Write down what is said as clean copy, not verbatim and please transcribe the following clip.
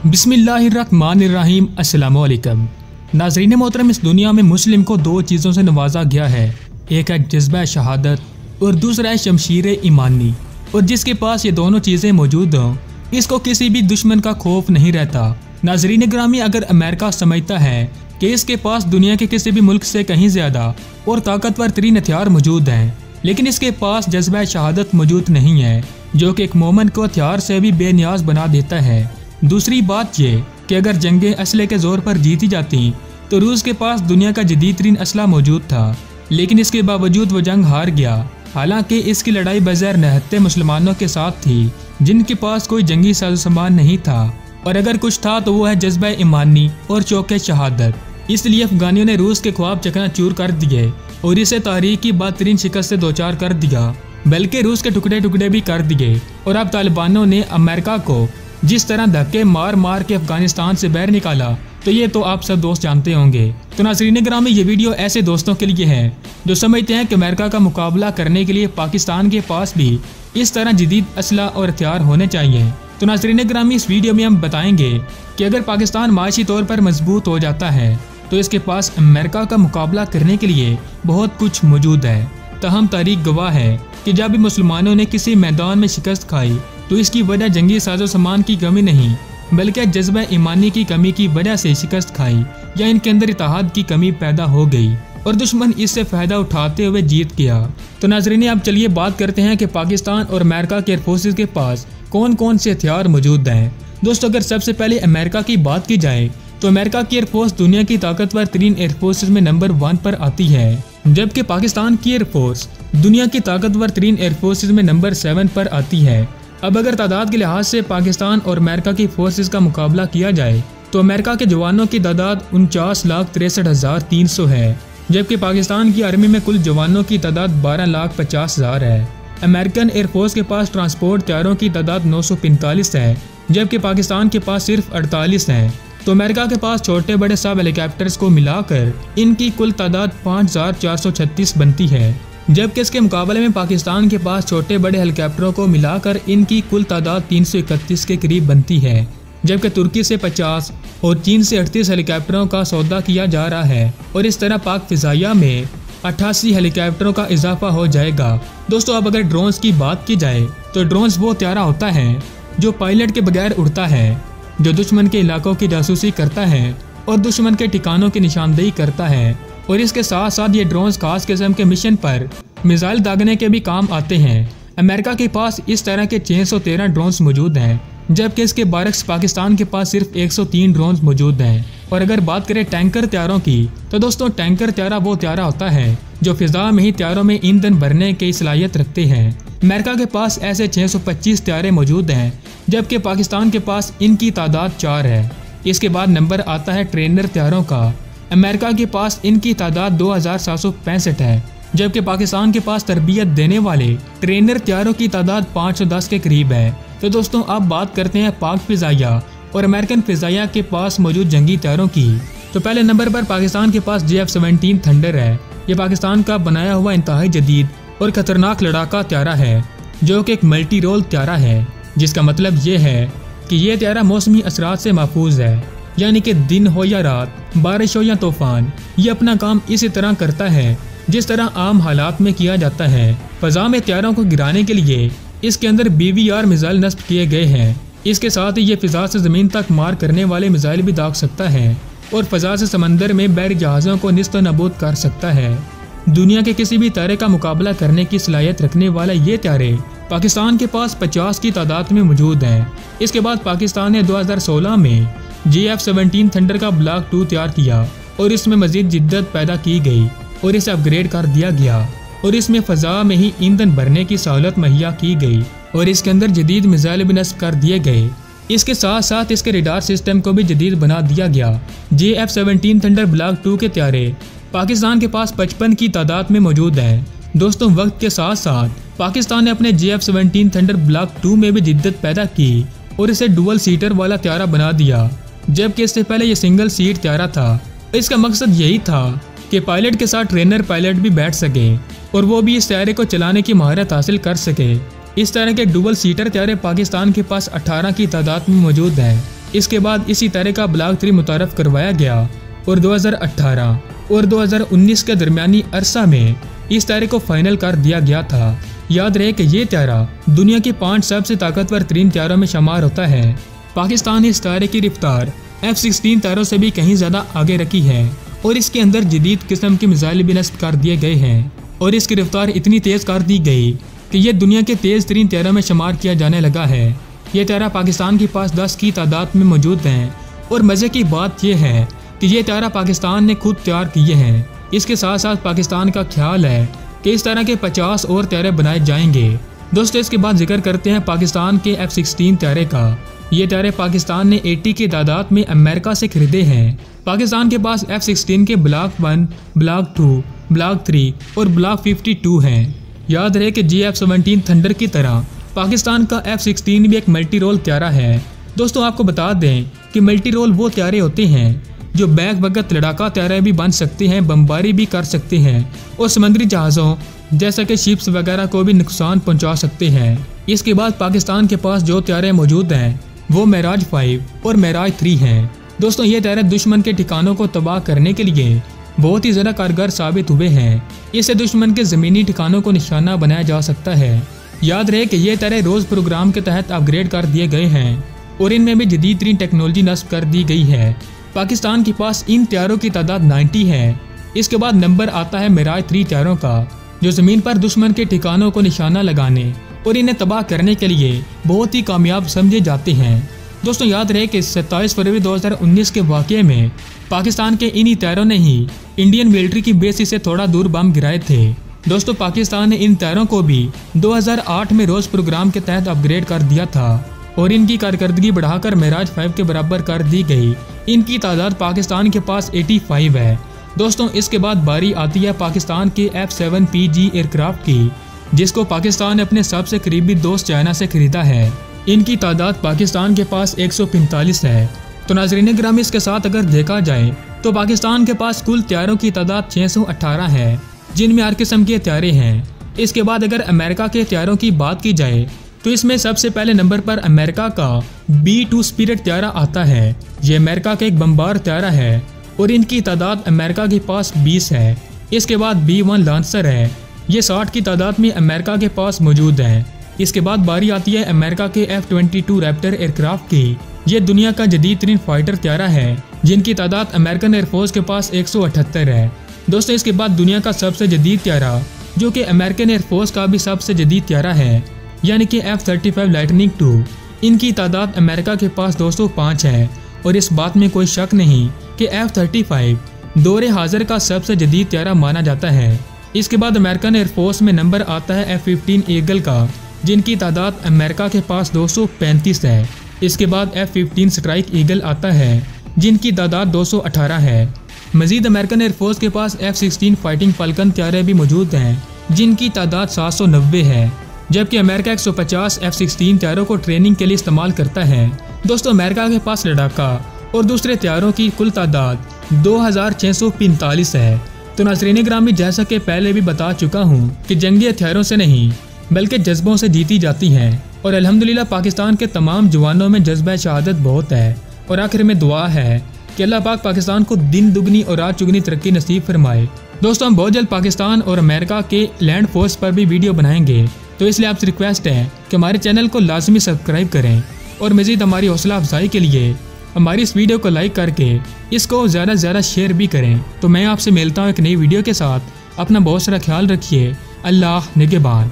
बिस्मिल्लाहिर्रहमानिर्रहीम। अस्सलामुअलैकुम नाज़रीन मोहतरम, इस दुनिया में मुस्लिम को दो चीज़ों से नवाजा गया है। एक है जज्बा शहादत और दूसरा है शमशीर ईमानी। और जिसके पास ये दोनों चीज़ें मौजूद हों, इसको किसी भी दुश्मन का खौफ नहीं रहता। नाज़रीन ग्रामी, अगर अमेरिका समझता है कि इसके पास दुनिया के किसी भी मुल्क से कहीं ज़्यादा और ताकतवर तरीन हथियार मौजूद हैं, लेकिन इसके पास जज्बा शहादत मौजूद नहीं है, जो कि एक मोमन को हथियार से भी बेनियाज बना देता है। दूसरी बात ये कि अगर जंगें असले के जोर पर जीती जाती तो रूस के पास दुनिया का जदीद तरीन असला मौजूद था, लेकिन इसके बावजूद वो जंग हार गया। हालांकि इसकी लड़ाई बगैर निहत्ते मुसलमानों के साथ थी, जिनके पास कोई जंगी साजोसामान नहीं था, और अगर कुछ था तो वो है जज्बा ईमानी और चौके शहादत। इसलिए अफगानियों ने रूस के ख्वाब चकनाचूर कर दिए और इसे तारीख की बदतरीन शिकस्त से दोचार कर दिया, बल्कि रूस के टुकड़े टुकड़े भी कर दिए। और अब तालिबानों ने अमेरिका को जिस तरह धक्के मार मार के अफगानिस्तान से बाहर निकाला, तो ये तो आप सब दोस्त जानते होंगे। तो नाज़रीन ग्रामी, ये वीडियो ऐसे दोस्तों के लिए है जो समझते हैं कि अमेरिका का मुकाबला करने के लिए पाकिस्तान के पास भी इस तरह जदीद असला और हथियार होने चाहिए। तो नाज़रीन ग्रामी, इस वीडियो में हम बताएंगे कि अगर पाकिस्तान माशी तौर पर मजबूत हो जाता है तो इसके पास अमेरिका का मुकाबला करने के लिए बहुत कुछ मौजूद है। तहम तारीख गवाह है कि जब भी मुसलमानों ने किसी मैदान में शिकस्त खाई तो इसकी वजह जंगी साजो सामान की कमी नहीं, बल्कि जज्बा ईमानी की कमी की वजह से शिकस्त खाई या इनके अंदर इत्तेहाद की कमी पैदा हो गई और दुश्मन इससे फ़ायदा उठाते हुए जीत गया। तो नाज़रीन, अब चलिए बात करते हैं कि पाकिस्तान और अमेरिका के एयरफोर्सेज के पास कौन कौन से हथियार मौजूद हैं। दोस्तों, अगर सबसे पहले अमेरिका की बात की जाए तो अमेरिका की एयरफोर्स दुनिया की ताकतवर तरीन एयरफोर्सेज में नंबर 1 पर आती है, जबकि पाकिस्तान की एयरफोर्स दुनिया की ताकतवर तरीन एयरफोर्सेज में नंबर 7 पर आती है। अब अगर तादाद के लिहाज से पाकिस्तान और अमेरिका की फोर्सेस का मुकाबला किया जाए तो अमेरिका के जवानों की तादाद 49,63,300 है, जबकि पाकिस्तान की आर्मी में कुल जवानों की तादाद 12,50,000 है। अमेरिकन एयरफोर्स के पास ट्रांसपोर्ट हथियारों की तादाद 945 है, जबकि पाकिस्तान के पास सिर्फ 48 है। तो अमेरिका के पास छोटे बड़े सब हेलीकॉप्टर्स को मिलाकर इनकी कुल तादाद 5,436 बनती है, जबकि इसके मुकाबले में पाकिस्तान के पास छोटे बड़े हेलीकॉप्टरों को मिलाकर इनकी कुल तादाद 331 के करीब बनती है, जबकि तुर्की से 50 और चीन से 38 हेलीकॉप्टरों का सौदा किया जा रहा है और इस तरह पाक फिजाइया में 88 हेलीकॉप्टरों का इजाफा हो जाएगा। दोस्तों, अब अगर ड्रोन्स की बात की जाए तो ड्रोन्स वो हथियार होता है जो पायलट के बगैर उड़ता है, जो दुश्मन के इलाकों की जासूसी करता है और दुश्मन के ठिकानों की निशानदेही करता है। और इसके साथ साथ ये ड्रोन्स खास किस्म के मिशन पर मिसाइल दागने के भी काम आते हैं। अमेरिका के पास इस तरह के 613 ड्रोन्स मौजूद हैं, जबकि इसके बरक्स पाकिस्तान के पास सिर्फ 103 ड्रोन्स मौजूद हैं। और अगर बात करें टैंकर हथियारों की, तो दोस्तों टैंकर हथियार वो हथियार होता है जो फिजा में ही हथियारों में ईंधन भरने की सलाहियत रखते हैं। अमेरिका के पास ऐसे 625 हथियारें मौजूद हैं, जबकि पाकिस्तान के पास इनकी तादाद 4 है। इसके बाद नंबर आता है ट्रेनर हथियारों का। अमेरिका के पास इनकी तादाद 2,765 है, जबकि पाकिस्तान के पास तरबियत देने वाले ट्रेनर हथियारों की तादाद 510 के करीब है। तो दोस्तों, अब बात करते हैं पाक फिजाइया और अमेरिकन फिजाइया के पास मौजूद जंगी हथियारों की। तो पहले नंबर पर पाकिस्तान के पास JF-17 थंडर है। ये पाकिस्तान का बनाया हुआ इंतहाई जदीद और खतरनाक लड़ाका हथियारा है, जो कि एक मल्टी रोल हथियारा है, जिसका मतलब ये है कि ये हथियारा मौसमी असरात से महफूज है, यानी कि दिन हो या रात, बारिश हो या तूफान, ये अपना काम इसी तरह करता है जिस तरह आम हालात में किया जाता है। फजा में हथियारों को गिराने के लिए इसके अंदर BVR मिसाइल नस्ब किए गए हैं। इसके साथ ही ये फिजा से ज़मीन तक मार करने वाले मिसाइल भी दाग सकता है और फजा से समंदर में बैर जहाज़ों को निस्त नबूद कर सकता है। दुनिया के किसी भी तारे का मुकाबला करने की सलाहियत रखने वाला ये तारे पाकिस्तान के पास 50 की तादाद में मौजूद हैं। इसके बाद पाकिस्तान ने 2016 में JF-17 थंडर का ब्लॉक 2 तैयार किया और इसमें मजीद जिद्दत पैदा की गई और इसे अपग्रेड कर दिया गया और इसमें फ़ज़ा में ही ईंधन भरने की सहूलत मुहैया की गई और इसके अंदर जदीद मिसाइल भी नस्ब कर दिए गए। इसके साथ साथ इसके रडार सिस्टम को भी जदीद बना दिया गया। JF-17 थंडर ब्लॉक 2 के हथियारे पाकिस्तान के पास 55 की तादाद में मौजूद हैं। दोस्तों, वक्त के साथ साथ पाकिस्तान ने अपने JF-17 थंडर ब्लॉक 2 में भी जिद्दत पैदा की और इसे डुअल सीटर वाला हथियारा बना दिया, जबकि इससे पहले ये सिंगल सीट हथियारा था। इसका मकसद यही था कि पायलट के साथ ट्रेनर पायलट भी बैठ सके और वो भी इस हथियारे को चलाने की महारत हासिल कर सके। इस तरह के डुबल सीटर हथियार पाकिस्तान के पास 18 की तादाद में मौजूद हैं। इसके बाद इसी तरह का ब्लॉक 3 मुतारफ करवाया गया और 2018 और 2019 के दरमियानी अरसा में इस तारे को फाइनल कर दिया गया था। याद रहे कि ये तारा दुनिया के 5 सबसे ताकतवर 3 तारों में शुमार होता है। पाकिस्तान इस तारे की रफ्तार F-16 तारों से भी कहीं ज़्यादा आगे रखी है और इसके अंदर जदीद किस्म के मिसाइल भी नस्ब कर दिए गए हैं और इसकी रफ्तार इतनी तेज़ कर दी गई कि ये दुनिया के तेज़ तरीन तारों में शुमार किया जाने लगा है। ये तारा पाकिस्तान के पास 10 की तादाद में मौजूद हैं और मज़े की बात यह है कि ये तारा पाकिस्तान ने खुद तैयार किए हैं। इसके साथ साथ पाकिस्तान का ख्याल है कि इस तरह के 50 और तारे बनाए जाएंगे। दोस्तों इसके बाद जिक्र करते हैं पाकिस्तान के F-16 तारे का। ये तारे पाकिस्तान ने 80 की तादाद में अमेरिका से खरीदे हैं। पाकिस्तान के पास F-16 के ब्लॉक 1, ब्लॉक 2, ब्लॉक 3 और ब्लॉक 52 हैं। याद रहे कि GF-17 थंडर की तरह पाकिस्तान का F-16 भी एक मल्टी रोल त्यारा है। दोस्तों आपको बता दें कि मल्टी रोल वो त्यारे होते हैं जो बैक वक्त लड़ाका त्यारे भी बन सकते हैं, बमबारी भी कर सकते हैं और समुद्री जहाज़ों जैसा कि शिप्स वगैरह को भी नुकसान पहुंचा सकते हैं। इसके बाद पाकिस्तान के पास जो त्यारे मौजूद हैं वो मेराज 5 और मेराज 3 हैं। दोस्तों ये त्यारे दुश्मन के ठिकानों को तबाह करने के लिए बहुत ही ज़्यादा कारगर साबित हुए हैं। इससे दुश्मन के ज़मीनी ठिकानों को निशाना बनाया जा सकता है। याद रहे कि ये तारे रोज़ प्रोग्राम के तहत अपग्रेड कर दिए गए हैं और इनमें भी जदीद तरीन टेक्नोलॉजी नस्ब कर दी गई है। पाकिस्तान के पास इन त्यारों की तादाद 90 है। इसके बाद नंबर आता है मेराज 3 त्यारों का, जो ज़मीन पर दुश्मन के ठिकानों को निशाना लगाने और इन्हें तबाह करने के लिए बहुत ही कामयाब समझे जाते हैं। दोस्तों याद रहे कि 27 फरवरी 2019 के वाक़ये में पाकिस्तान के इन्हीं त्यारों ने ही इंडियन मिलिट्री की बेस से थोड़ा दूर बम गिराए थे। दोस्तों पाकिस्तान ने इन त्यारों को भी 2008 में रोज़ प्रोग्राम के तहत अपग्रेड कर दिया था और इनकी कारकर्दगी बढ़ाकर मेराज 5 के बराबर कर दी गई। इनकी तादाद पाकिस्तान के पास 85 है। दोस्तों इसके बाद बारी आती है पाकिस्तान के F-7PG एयरक्राफ्ट की, जिसको पाकिस्तान ने अपने सबसे करीबी दोस्त चाइना से खरीदा है। इनकी तादाद पाकिस्तान के पास 145 है। तो नाज़रीन ग्रामी इसके साथ अगर देखा जाए तो पाकिस्तान के पास कुल त्यारों की तादाद 618 है, जिनमें हर किस्म के त्यारे हैं। इसके बाद अगर अमेरिका के त्यारों की बात की जाए तो इसमें सबसे पहले नंबर पर अमेरिका का B-2 स्पिरिट त्यारा आता है। ये अमेरिका का एक बमबार त्यारा है और इनकी तादाद अमेरिका के पास 20 है। इसके बाद B-1 लॉन्चर है। ये 60 की तादाद में अमेरिका के पास मौजूद है। इसके बाद बारी आती है अमेरिका के F-22 रैप्टर एयरक्राफ्ट की। ये दुनिया का जदीद तरीन फाइटर त्यारा है, जिनकी तादाद अमेरिकन एयरफोर्स के पास 178 है। दोस्तों इसके बाद दुनिया का सबसे जदीद त्यारा, जो कि अमेरिकन एयरफोर्स का भी सबसे जदीद त्यारा है, यानी कि F-35 लाइटनिंग II। इनकी तादाद अमेरिका के पास 205 है और इस बात में कोई शक नहीं कि F-35 दौरे हाजिर का सबसे जदीद त्यारा माना जाता है। इसके बाद अमेरिकन एयरफोर्स में नंबर आता है F-15 ईगल का, जिनकी तादाद अमेरिका के पास 235 है। इसके बाद F-15 स्ट्राइक ईगल आता है, जिनकी तादाद 218 है। मजीद अमेरिकन एयरफोर्स के पास F-16 फाइटिंग फाल्कन त्यारे भी मौजूद हैं, जिनकी तादाद 790 है, जबकि अमेरिका 150 F-16 त्यारों को ट्रेनिंग के लिए इस्तेमाल करता है। दोस्तों अमेरिका के पास लड़ाका और दूसरे त्यारों की कुल तादाद 2645 है। तो नाज़रीन ग्रामी जैसा कि पहले भी बता चुका हूँ कि जंगी हथियारों से नहीं बल्कि जज्बों से जीती जाती हैं और अल्हम्दुलिल्लाह पाकिस्तान के तमाम जवानों में जज्बा शहादत बहुत है। और आखिर में दुआ है कि अल्लाह पाक पाकिस्तान को दिन दुगनी और रात चुगनी तरक्की नसीब फरमाए। दोस्तों हम बहुत जल्द पाकिस्तान और अमेरिका के लैंड फोर्स पर भी वीडियो बनाएंगे, तो इसलिए आपसे रिक्वेस्ट है कि हमारे चैनल को लाजमी सब्सक्राइब करें और मज़ीद हमारी हौसला अफजाई के लिए हमारी इस वीडियो को लाइक करके इसको ज़्यादा से ज़्यादा शेयर भी करें। तो मैं आपसे मिलता हूँ एक नई वीडियो के साथ। अपना बहुत सारा ख्याल रखिए। अल्लाह निगहबान।